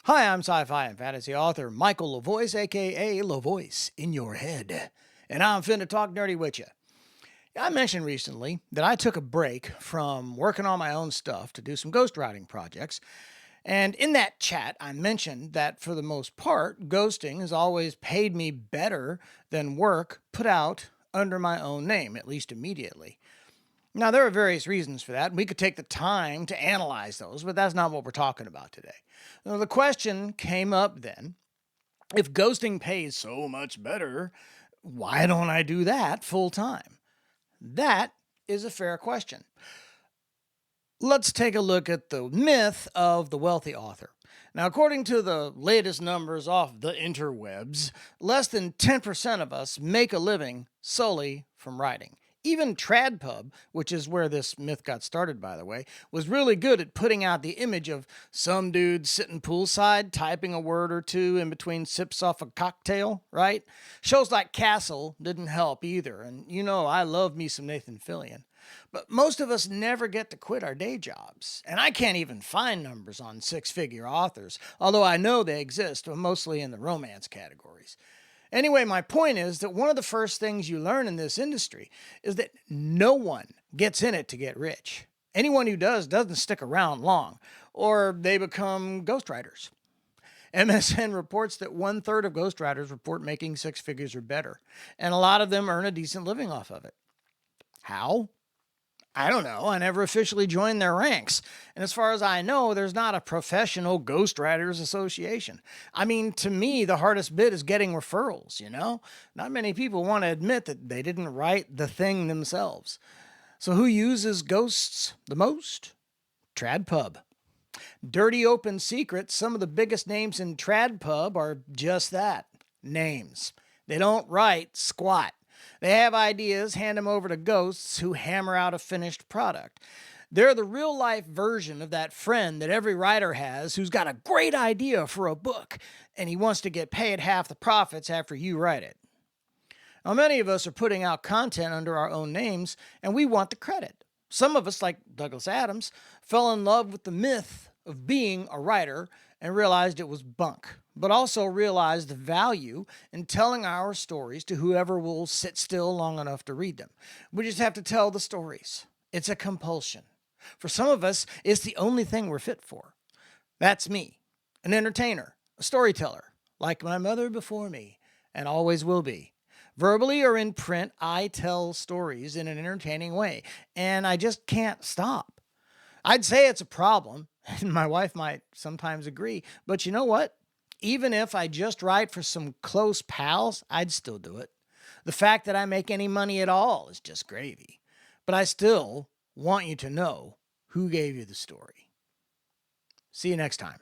Hi, I'm sci-fi and fantasy author Michael LaVoice, aka LaVoice In Your Head, and I'm finna talk nerdy with you. I mentioned recently that I took a break from working on my own stuff to do some ghostwriting projects, and in that chat, I mentioned that for the most part, ghosting has always paid me better than work put out under my own name, at least immediately. Now, there are various reasons for that, and we could take the time to analyze those, but that's not what we're talking about today. Now, the question came up then, if ghosting pays so much better, why don't I do that full time? That is a fair question. Let's take a look at the myth of the wealthy author. Now, according to the latest numbers off the interwebs, less than 10% of us make a living solely from writing. Even TradPub, which is where this myth got started, by the way, was really good at putting out the image of some dude sitting poolside typing a word or two in between sips off a cocktail, right? Shows like Castle didn't help either, and you know I love me some Nathan Fillion. But most of us never get to quit our day jobs, and I can't even find numbers on six-figure authors, although I know they exist, but mostly in the romance categories. Anyway, my point is that one of the first things you learn in this industry is that no one gets in it to get rich. Anyone who does doesn't stick around long, or they become ghostwriters. MSN reports that one third of ghostwriters report making six figures or better, and a lot of them earn a decent living off of it. How? I don't know. I never officially joined their ranks. And as far as I know, there's not a professional ghostwriters association. I mean, to me, the hardest bit is getting referrals, you know? Not many people want to admit that they didn't write the thing themselves. So who uses ghosts the most? TradPub. Dirty open secret, some of the biggest names in TradPub are just that, names. They don't write squat. They have ideas, hand them over to ghosts who hammer out a finished product. They're the real life version of that friend that every writer has who's got a great idea for a book and he wants to get paid half the profits after you write it. Now, many of us are putting out content under our own names and we want the credit. Some of us, like Douglas Adams, fell in love with the myth of being a writer and realized it was bunk, but also realized the value in telling our stories to whoever will sit still long enough to read them. We just have to tell the stories. It's a compulsion. For some of us, it's the only thing we're fit for. That's me, an entertainer, a storyteller, like my mother before me, and always will be. Verbally or in print, I tell stories in an entertaining way, and I just can't stop. I'd say it's a problem, and my wife might sometimes agree, but you know what? Even if I just write for some close pals, I'd still do it. The fact that I make any money at all is just gravy. But I still want you to know who gave you the story. See you next time.